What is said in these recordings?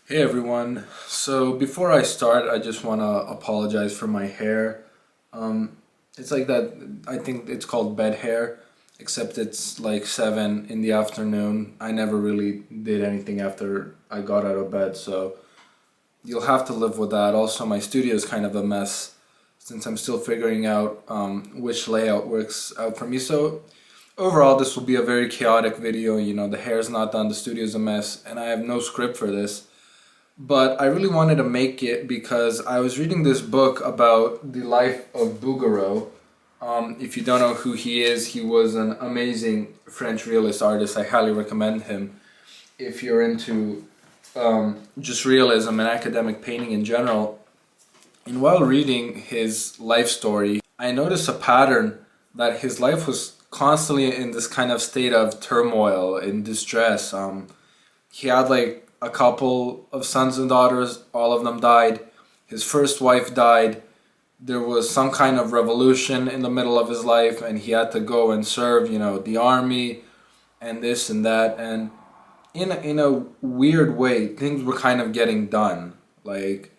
Hey everyone. So before I start, I just want to apologize for my hair. Um, it's like that, I think it's called bed hair, except it's like 7 in the afternoon. I never really did anything after I got out of bed, so you'll have to live with that. Also, my studio is kind of a mess since I'm still figuring out which layout works out for me. So overall, this will be a very chaotic video. The hair's not done, the studio's a mess, and I have no script for this. But I really wanted to make it because I was reading this book about the life of Bouguereau. If you don't know who he is, he was an amazing French realist artist. I highly recommend him if you're into just realism and academic painting in general. And while reading his life story, I noticed a pattern that his life was constantly in this kind of state of turmoil and distress. He had like a couple of sons and daughters, all of them died. His first wife died. There was some kind of revolution in the middle of his life, and he had to go and serve, the army and this and that. And in a weird way, things were kind of getting done. Like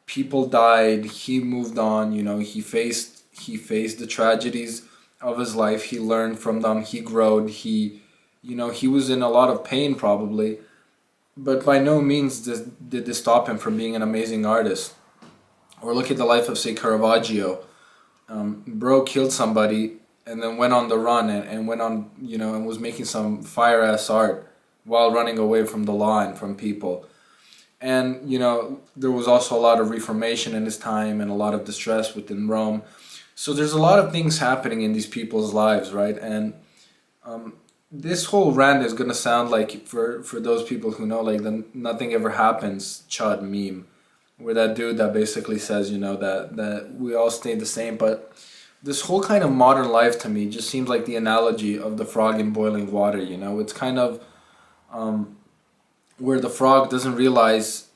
people died, he moved on, he faced the tragedies of his life, he learned from them, he growed, he was in a lot of pain probably, but by no means did this stop him from being an amazing artist. Or look at the life of, say, Caravaggio. Bro killed somebody and then went on the run and went on, and was making some fire ass art while running away from the law and from people. And, there was also a lot of reformation in his time and a lot of distress within Rome. So there's a lot of things happening in these people's lives, right? And this whole rant is gonna sound like, for those people who know, like the nothing ever happens chud meme, where that dude that basically says, that we all stay the same. But this whole kind of modern life to me just seems like the analogy of the frog in boiling water. It's kind of where the frog doesn't realize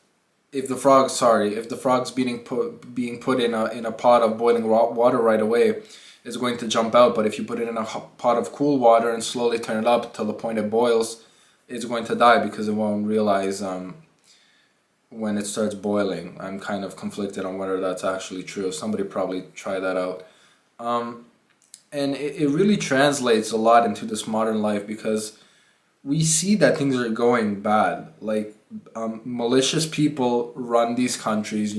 if the frog's being put in a pot of boiling water right away, is going to jump out. But if you put it in a pot of cool water and slowly turn it up till the point it boils, it's going to die because it won't realize when it starts boiling. I'm kind of conflicted on whether that's actually true. Somebody probably try that out. And it really translates a lot into this modern life because we see that things are going bad. Like malicious people run these countries.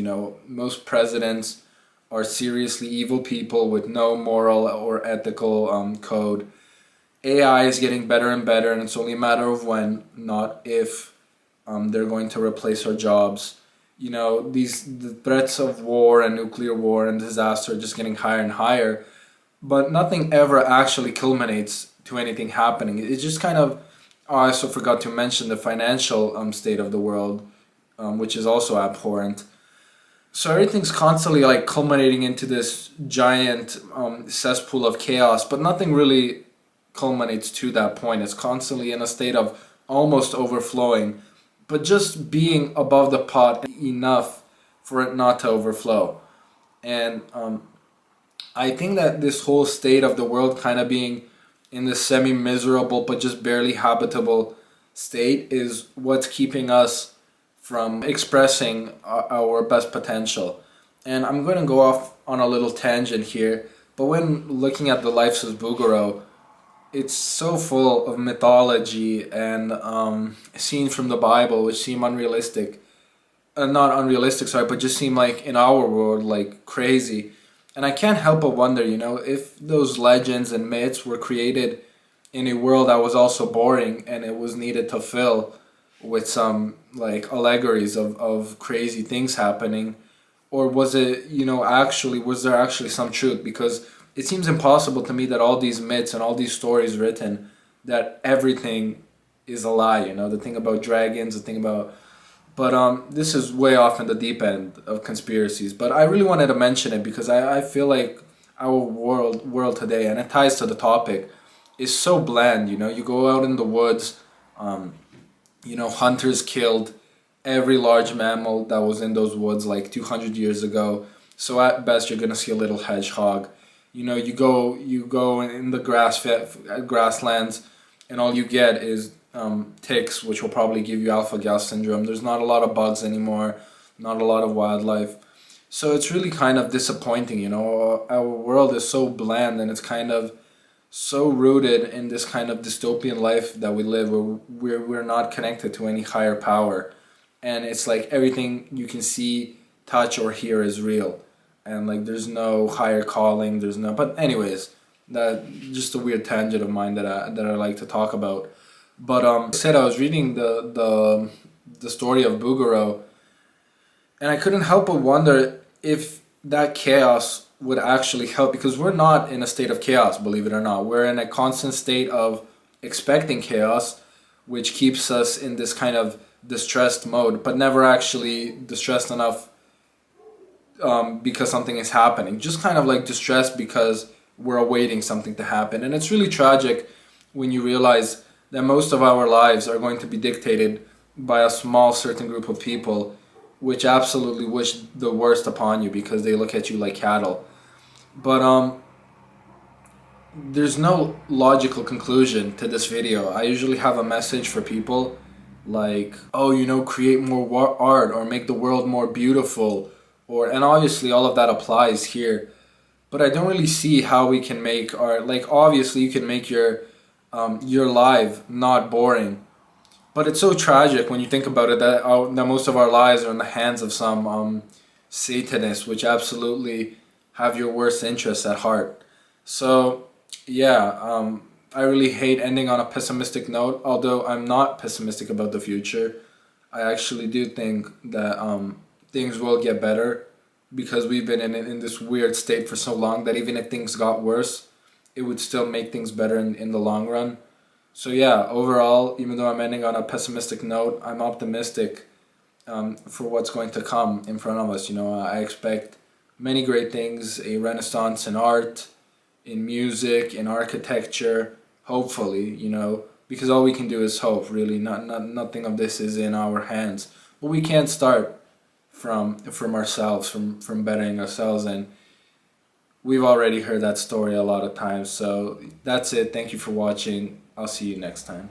Most presidents are seriously evil people with no moral or ethical code. AI is getting better and better, and it's only a matter of when, not if, they're going to replace our jobs. The threats of war and nuclear war and disaster are just getting higher and higher, but nothing ever actually culminates to anything happening. It's just kind of. Oh, I also forgot to mention the financial state of the world, which is also abhorrent. So everything's constantly like culminating into this giant cesspool of chaos, but nothing really culminates to that point. It's constantly in a state of almost overflowing, but just being above the pot enough for it not to overflow. And I think that this whole state of the world kind of being in this semi-miserable but just barely habitable state is what's keeping us from expressing our best potential. And I'm going to go off on a little tangent here, but when looking at the lives of Bouguereau, it's so full of mythology and scenes from the Bible which seem unrealistic. Not unrealistic, sorry, but just seem like in our world like crazy. And I can't help but wonder, if those legends and myths were created in a world that was also boring and it was needed to fill with some like allegories of crazy things happening, or was it, was there actually some truth? Because it seems impossible to me that all these myths and all these stories written, that everything is a lie, the thing about dragons, the thing about. But this is way off in the deep end of conspiracies. But I really wanted to mention it because I feel like our world today, and it ties to the topic, is so bland. You go out in the woods, hunters killed every large mammal that was in those woods like 200 years ago. So at best, you're gonna see a little hedgehog. You go in the grasslands, and all you get is ticks, which will probably give you alpha-gal syndrome. There's not a lot of bugs anymore, not a lot of wildlife. So it's really kind of disappointing, you know. Our world is so bland, and it's kind of so rooted in this kind of dystopian life that we live, where we're not connected to any higher power. And it's like everything you can see, touch, or hear is real. And like there's no higher calling, there's no, but anyways, that just a weird tangent of mine that I like to talk about. But I said I was reading the story of Bugaro, and I couldn't help but wonder if that chaos would actually help, because we're not in a state of chaos, believe it or not. We're in a constant state of expecting chaos, which keeps us in this kind of distressed mode, but never actually distressed enough because something is happening. Just kind of like distressed because we're awaiting something to happen. And it's really tragic when you realize that most of our lives are going to be dictated by a small certain group of people, which absolutely wish the worst upon you because they look at you like cattle. But there's no logical conclusion to this video. I usually have a message for people like, oh, you know, create more art or make the world more beautiful, and obviously all of that applies here. But I don't really see how we can make art. Like, obviously you can make your life not boring, but it's so tragic when you think about it that most of our lives are in the hands of some Satanists, which absolutely have your worst interests at heart. So yeah, I really hate ending on a pessimistic note, although I'm not pessimistic about the future. I actually do think that things will get better, because we've been in this weird state for so long that even if things got worse, it would still make things better in the long run. So yeah, overall, even though I'm ending on a pessimistic note, I'm optimistic for what's going to come in front of us. You know, I expect many great things, a renaissance in art, in music, in architecture, hopefully, you know, because all we can do is hope, really. Nothing of this is in our hands. But we can't start from ourselves, from bettering ourselves, and we've already heard that story a lot of times. So that's it. Thank you for watching. I'll see you next time.